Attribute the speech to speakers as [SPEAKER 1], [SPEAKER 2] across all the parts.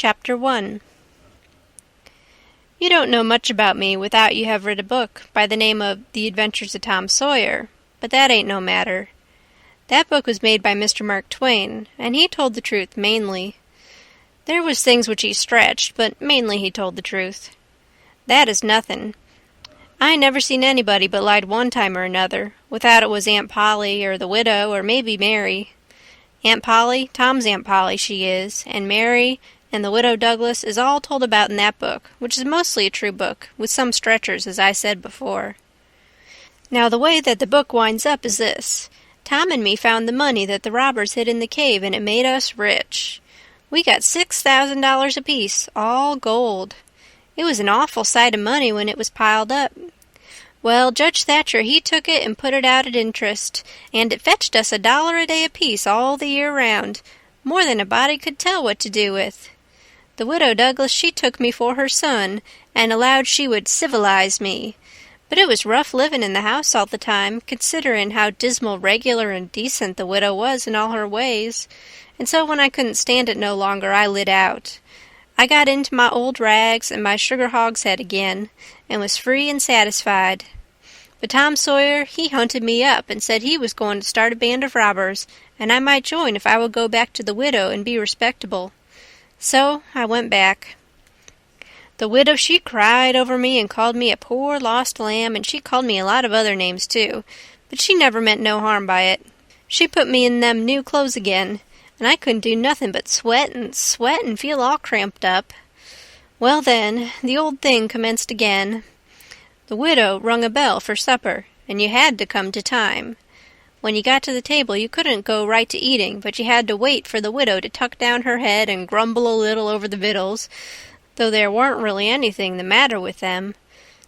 [SPEAKER 1] Chapter 1. You don't know much about me without you have read a book by the name of The Adventures of Tom Sawyer, but that ain't no matter. That book was made by Mr. Mark Twain, and he told the truth mainly. There was things which he stretched, but mainly he told the truth. That is nothing. I never seen anybody but lied one time or another, without it was Aunt Polly, or the widow, or maybe Mary. Aunt Polly, Tom's Aunt Polly, she is, and Mary, and the widow Douglas is all told about in that book, which is mostly a true book, with some stretchers, as I said before. Now the way that the book winds up is this. Tom and me found the money that the robbers hid in the cave, and it made us rich. We got $6,000 apiece, all gold. It was an awful sight of money when it was piled up. Well, Judge Thatcher, he took it and put it out at interest, and it fetched us $1 a day apiece all the year round, more than a body could tell what to do with. The widow Douglas, she took me for her son, and allowed she would civilize me. But it was rough living in the house all the time, considerin' how dismal regular and decent the widow was in all her ways, and so when I couldn't stand it no longer, I lit out. I got into my old rags and my sugar hogshead again, and was free and satisfied. But Tom Sawyer, he hunted me up and said he was going to start a band of robbers, and I might join if I would go back to the widow and be respectable. So I went back. The widow, she cried over me and called me a poor lost lamb, and she called me a lot of other names too, but she never meant no harm by it. She put me in them new clothes again, and I couldn't do nothing but sweat and feel all cramped up. Well then, the old thing commenced again. The widow rung a bell for supper, and you had to come to time. When you got to the table, you couldn't go right to eating, but you had to wait for the widow to tuck down her head and grumble a little over the victuals, though there warn't really anything the matter with them.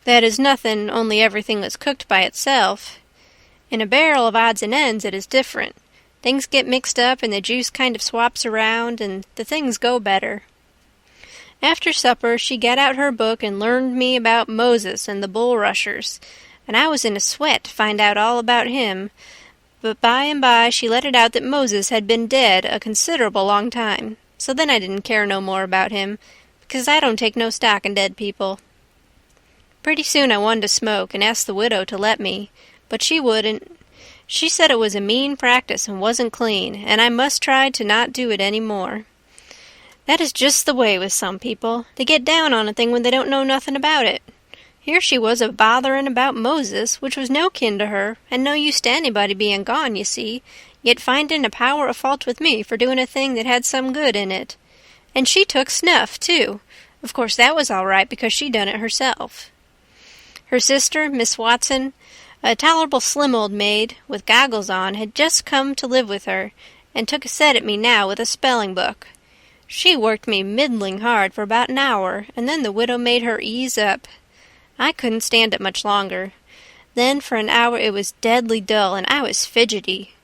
[SPEAKER 1] That is nothing, only everything was cooked by itself. In a barrel of odds and ends it is different. Things get mixed up and the juice kind of swaps around, and the things go better. After supper she got out her book and learned me about Moses and the bulrushers, and I was in a sweat to find out all about him, but by and by she let it out that Moses had been dead a considerable long time, so then I didn't care no more about him, because I don't take no stock in dead people. Pretty soon I wanted to smoke and asked the widow to let me, but she wouldn't. She said it was a mean practice and wasn't clean, and I must try to not do it any more. That is just the way with some people. They get down on a thing when they don't know nothing about it. Here she was a-botherin' about Moses, which was no kin to her, and no use to anybody being gone, you see, yet findin' a power of fault with me for doing a thing that had some good in it. And she took snuff, too. Of course that was all right, because she done it herself. Her sister, Miss Watson, a tolerable slim old maid, with goggles on, had just come to live with her, and took a set at me now with a spelling book. She worked me middling hard for about an hour, and then the widow made her ease up. I couldn't stand it much longer. Then for an hour it was deadly dull, and I was fidgety.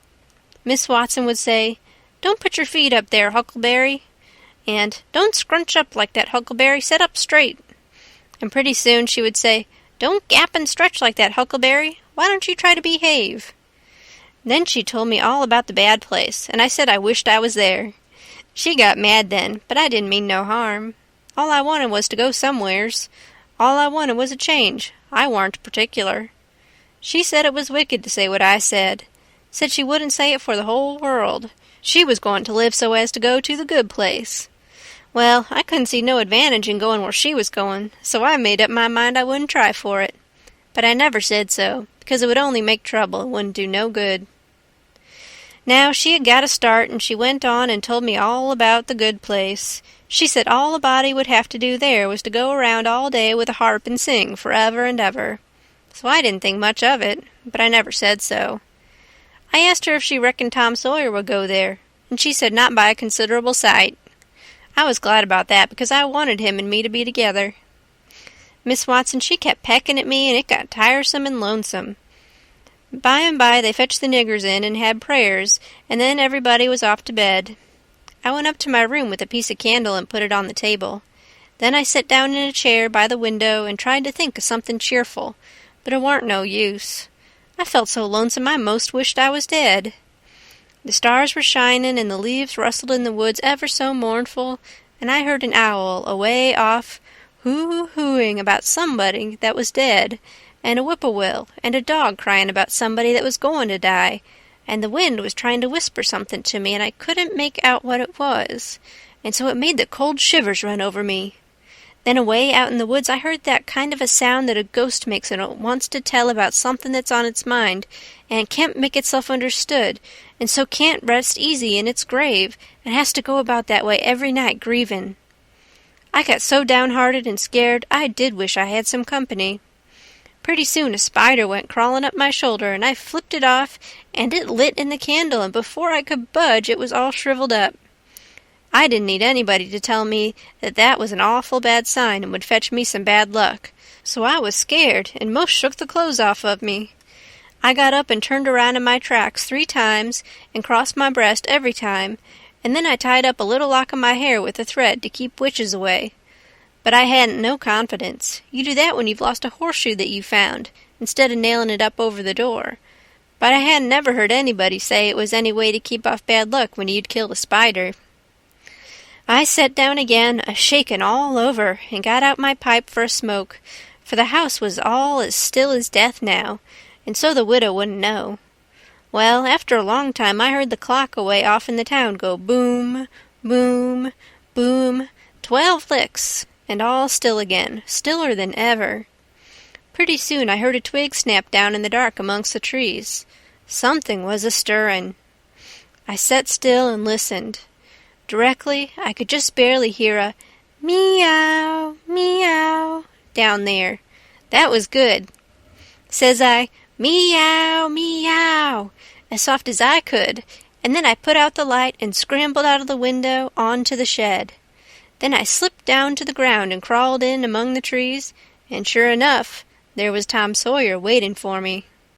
[SPEAKER 1] Miss Watson would say, "Don't put your feet up there, Huckleberry," and "Don't scrunch up like that, Huckleberry, sit up straight." And pretty soon she would say, "Don't gap and stretch like that, Huckleberry. Why don't you try to behave?" Then she told me all about the bad place, and I said I wished I was there. She got mad then, but I didn't mean no harm. All I wanted was to go somewheres. All I wanted was a change. I warn't particular. She said it was wicked to say what I said. Said she wouldn't say it for the whole world. She was going to live so as to go to the good place. Well, I couldn't see no advantage in going where she was going, so I made up my mind I wouldn't try for it. But I never said so, because it would only make trouble and wouldn't do no good. Now she had got a start, and she went on and told me all about the good place. She said all a body would have to do there was to go around all day with a harp and sing forever and ever. So I didn't think much of it, but I never said so. I asked her if she reckoned Tom Sawyer would go there, and she said not by a considerable sight. I was glad about that, because I wanted him and me to be together. Miss Watson, she kept pecking at me, and it got tiresome and lonesome. By and by they fetched the niggers in and had prayers, and then everybody was off to bed. I went up to my room with a piece of candle and put it on the table. Then I sat down in a chair by the window and tried to think of something cheerful, but it warn't no use. I felt so lonesome I most wished I was dead. The stars were shining, and the leaves rustled in the woods ever so mournful, and I heard an owl away off hoo-hooing about somebody that was dead, and a whip-poor-will, and a dog crying about somebody that was going to die, and the wind was trying to whisper something to me, and I couldn't make out what it was, and so it made the cold shivers run over me. Then away out in the woods I heard that kind of a sound that a ghost makes when it wants to tell about something that's on its mind, and can't make itself understood, and so can't rest easy in its grave, and has to go about that way every night grieving. I got so downhearted and scared I did wish I had some company. Pretty soon a spider went crawling up my shoulder, and I flipped it off, and it lit in the candle, and before I could budge it was all shriveled up. I didn't need anybody to tell me that that was an awful bad sign and would fetch me some bad luck, so I was scared and most shook the clothes off of me. I got up and turned around in my tracks 3 times and crossed my breast every time, and then I tied up a little lock of my hair with a thread to keep witches away. But I hadn't no confidence. You do that when you've lost a horseshoe that you found, instead of nailing it up over the door. But I hadn't never heard anybody say it was any way to keep off bad luck when you'd killed a spider. I set down again, a-shakin' all over, and got out my pipe for a smoke, for the house was all as still as death now, and so the widow wouldn't know. Well, after a long time I heard the clock away off in the town go boom, boom, boom, 12 licks, and all still again, stiller than ever. Pretty soon I heard a twig snap down in the dark amongst the trees. Something was a-stirrin'. I set still and listened. Directly I could just barely hear a meow, meow down there. That was good. Says I, meow, meow, as soft as I could, and then I put out the light and scrambled out of the window on to the shed. Then I slipped down to the ground and crawled in among the trees, and sure enough, there was Tom Sawyer waiting for me.